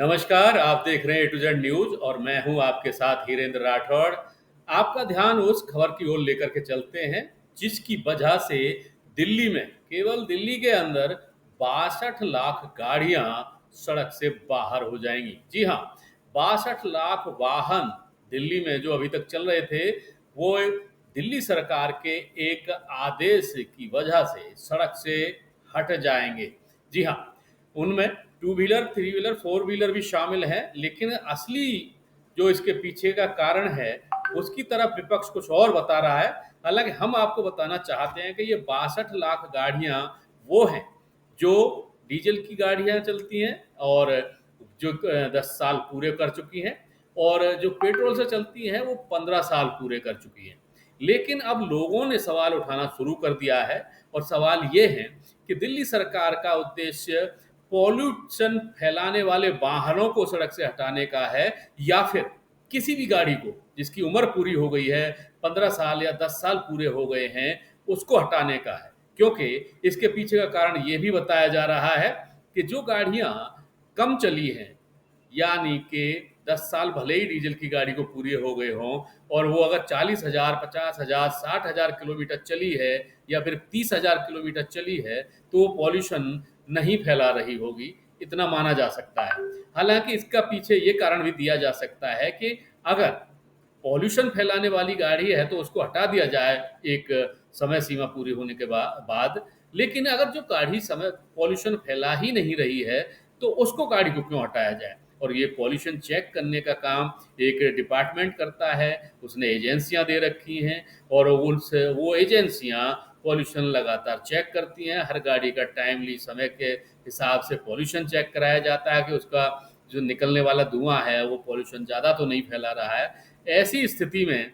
नमस्कार, आप देख रहे हैं A to Z न्यूज और मैं हूं आपके साथ हीरेंद्र राठौड़। आपका ध्यान उस खबर की ओर लेकर के चलते हैं जिसकी वजह से दिल्ली में, केवल दिल्ली के अंदर 62 लाख गाड़ियां सड़क से बाहर हो जाएंगी। जी हां, 62 लाख वाहन दिल्ली में जो अभी तक चल रहे थे, वो दिल्ली सरकार के एक आदेश की वजह से सड़क से हट जाएंगे। जी हाँ, उनमें two wheeler, three wheeler, four wheeler भी शामिल हैं, लेकिन असली जो इसके पीछे का कारण है उसकी तरफ विपक्ष कुछ और बता रहा है। हालांकि हम आपको बताना चाहते हैं कि ये 62 लाख गाड़ियां वो हैं जो डीजल की गाड़ियां चलती हैं और जो 10 साल पूरे कर चुकी हैं, और जो पेट्रोल से चलती हैं वो 15 साल पूरे कर चुकी हैं। लेकिन अब लोगों ने सवाल उठाना शुरू कर दिया है, और सवाल ये है कि दिल्ली सरकार का उद्देश्य पॉल्यूशन फैलाने वाले वाहनों को सड़क से हटाने का है, या फिर किसी भी गाड़ी को जिसकी उम्र पूरी हो गई है, 15 साल या 10 साल पूरे हो गए हैं, उसको हटाने का है। क्योंकि इसके पीछे का कारण ये भी बताया जा रहा है कि जो गाड़ियां कम चली हैं, यानी कि 10 साल भले ही डीजल की गाड़ी को पूरे हो गए हों, और वो अगर 40,000, 50,000, 60,000 किलोमीटर चली है या फिर 30,000 किलोमीटर चली है, तो वो पॉल्यूशन नहीं फैला रही होगी, इतना माना जा सकता है। हालांकि इसका पीछे ये कारण भी दिया जा सकता है कि अगर पॉल्यूशन फैलाने वाली गाड़ी है तो उसको हटा दिया जाए एक समय सीमा पूरी होने के बाद। लेकिन अगर जो गाड़ी समय पॉल्यूशन फैला ही नहीं रही है, तो उसको गाड़ी को क्यों हटाया जाए? और ये पॉल्यूशन चेक करने का काम एक डिपार्टमेंट करता है, उसने एजेंसियां दे रखी हैं, और उनसे वो एजेंसियां पॉल्यूशन लगातार चेक करती हैं। हर गाड़ी का टाइमली समय के हिसाब से पॉल्यूशन चेक कराया जाता है कि उसका जो निकलने वाला धुआं है वो पॉल्यूशन ज़्यादा तो नहीं फैला रहा है। ऐसी स्थिति में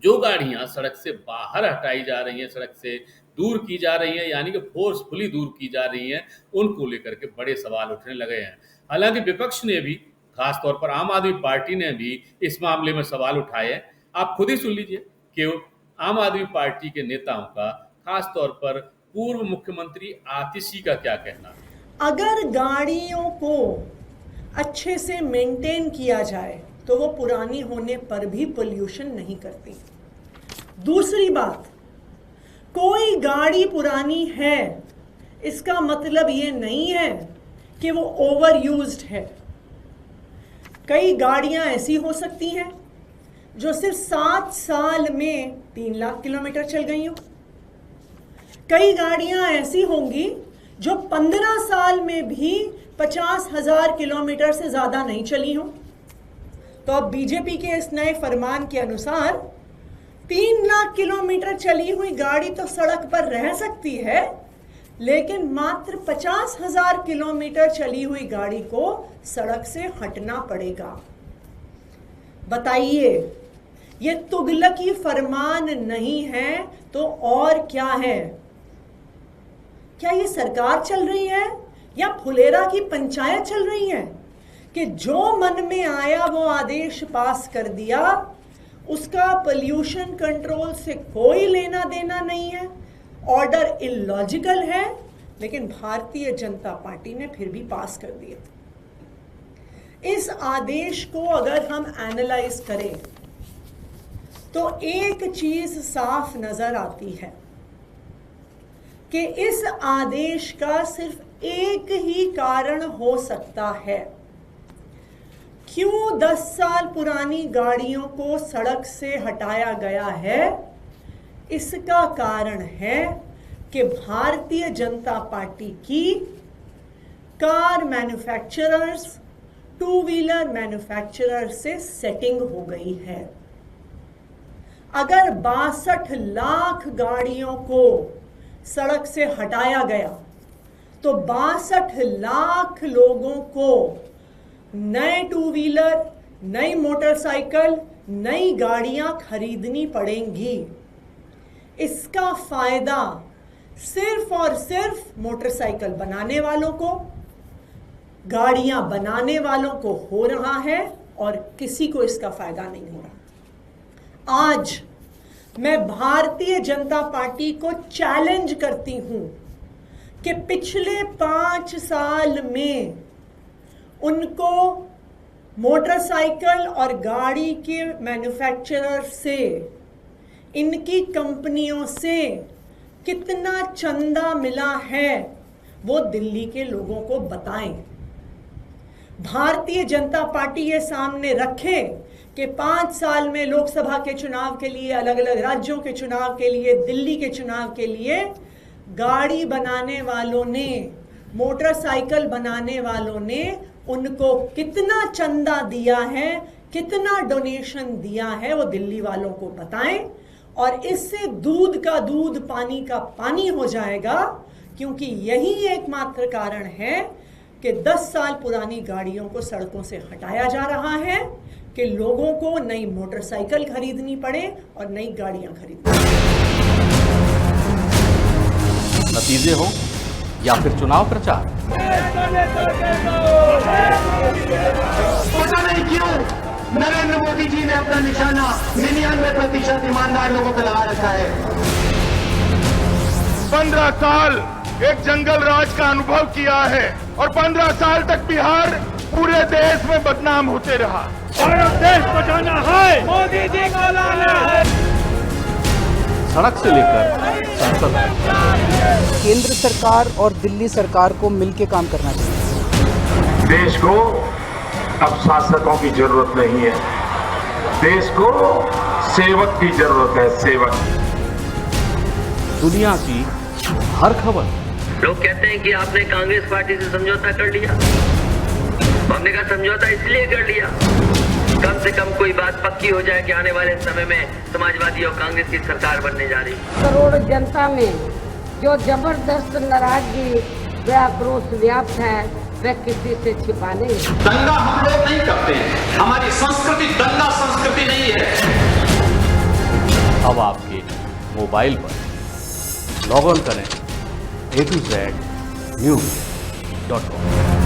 जो गाड़ियां सड़क से बाहर हटाई जा रही हैं, सड़क से दूर की जा रही हैं, यानी कि फोर्सफुली दूर की जा रही हैं, उनको लेकर के बड़े सवाल उठने लगे हैं। हालांकि विपक्ष ने भी, खासतौर पर आम आदमी पार्टी ने भी इस मामले में सवाल उठाए हैं। आप खुद ही सुन लीजिए कि आम आदमी पार्टी के नेताओं का, खासतौर पर पूर्व मुख्यमंत्री आतिशी का क्या कहना है। अगर गाड़ियों को अच्छे से मेंटेन किया जाए तो वो पुरानी होने पर भी पोल्यूशन नहीं करती। दूसरी बात, कोई गाड़ी पुरानी है इसका मतलब ये नहीं है कि वो ओवर यूज्ड है। कई गाड़ियां ऐसी हो सकती हैं जो सिर्फ 7 साल में 3 लाख किलोमीटर चल गई हो। कई गाड़ियां ऐसी होंगी जो 15 साल में भी 50,000 किलोमीटर से ज़्यादा नहीं चली हों। तो अब बीजेपी के इस नए फरमान के अनुसार 3 लाख किलोमीटर चली हुई गाड़ी तो सड़क पर रह सकती है, लेकिन मात्र 50,000 किलोमीटर चली हुई गाड़ी को सड़क से हटना पड़ेगा। बताइए, ये तुगलकी फरमान नहीं है तो और क्या है? क्या ये सरकार चल रही है या फुलेरा की पंचायत चल रही है कि जो मन में आया वो आदेश पास कर दिया, उसका पोल्यूशन कंट्रोल से कोई लेना देना नहीं है, ऑर्डर इलॉजिकल है, लेकिन भारतीय जनता पार्टी ने फिर भी पास कर दिया। इस आदेश को अगर हम एनालाइज करें तो एक चीज साफ नजर आती है कि इस आदेश का सिर्फ एक ही कारण हो सकता है। क्यों 10 साल पुरानी गाड़ियों को सड़क से हटाया गया है? इसका कारण है कि भारतीय जनता पार्टी की car manufacturers, two wheeler manufacturer से सेटिंग हो गई है। अगर 62 लाख गाड़ियों को सड़क से हटाया गया तो 62 लाख लोगों को नए टू व्हीलर, नई मोटरसाइकिल, नई गाड़ियां खरीदनी पड़ेंगी। इसका फायदा सिर्फ और सिर्फ मोटरसाइकिल बनाने वालों को, गाड़ियां बनाने वालों को हो रहा है और किसी को इसका फायदा नहीं हो रहा। आज मैं भारतीय जनता पार्टी को चैलेंज करती हूं कि पिछले 5 साल में उनको मोटरसाइकिल और गाड़ी के मैन्युफैक्चरर से, इनकी कंपनियों से कितना चंदा मिला है वो दिल्ली के लोगों को बताएं। भारतीय जनता पार्टी ये सामने रखे कि 5 साल में लोकसभा के चुनाव के लिए, अलग अलग राज्यों के चुनाव के लिए, दिल्ली के चुनाव के लिए गाड़ी बनाने वालों ने, मोटरसाइकिल बनाने वालों ने उनको कितना चंदा दिया है, कितना डोनेशन दिया है, वो दिल्ली वालों को बताएं। और इससे दूध का दूध, पानी का पानी हो जाएगा, क्योंकि यही एकमात्र कारण है कि 10 साल पुरानी गाड़ियों को सड़कों से हटाया जा रहा है कि लोगों को नई मोटरसाइकिल खरीदनी पड़े और नई गाड़ियां खरीदनी पड़े। नतीजे हो या फिर चुनाव प्रचार, पता नहीं क्यों नरेंद्र मोदी जी ने अपना निशाना 99% ईमानदार लोगों पर लगा रखा है। 15 साल एक जंगल राज का अनुभव किया है और 15 साल तक बिहार पूरे देश में बदनाम होते रहा। भारत देश बचाना है, मोदी जी को लाना है। सड़क से लेकर संसद तक केंद्र सरकार और दिल्ली सरकार को मिलकर काम करना चाहिए। देश को अब शासकों की जरूरत नहीं है, देश को सेवक की जरूरत है, सेवक। दुनिया की हर खबर। लोग कहते हैं कि आपने कांग्रेस पार्टी से समझौता कर लिया। हमने कहा समझौता इसलिए कर लिया, कम से कम कोई बात पक्की हो जाए कि आने वाले समय में समाजवादी और कांग्रेस की सरकार बनने जा रही है। करोड़ जनता में जो जबरदस्त नाराजगी व आक्रोश व्याप्त है, वह किसी से छिपा नहीं। दंगा हम लोग नहीं करते हैं, हमारी संस्कृति दंगा संस्कृति नहीं है। अब आपके मोबाइल पर लॉग ऑन करें A to Z News.com।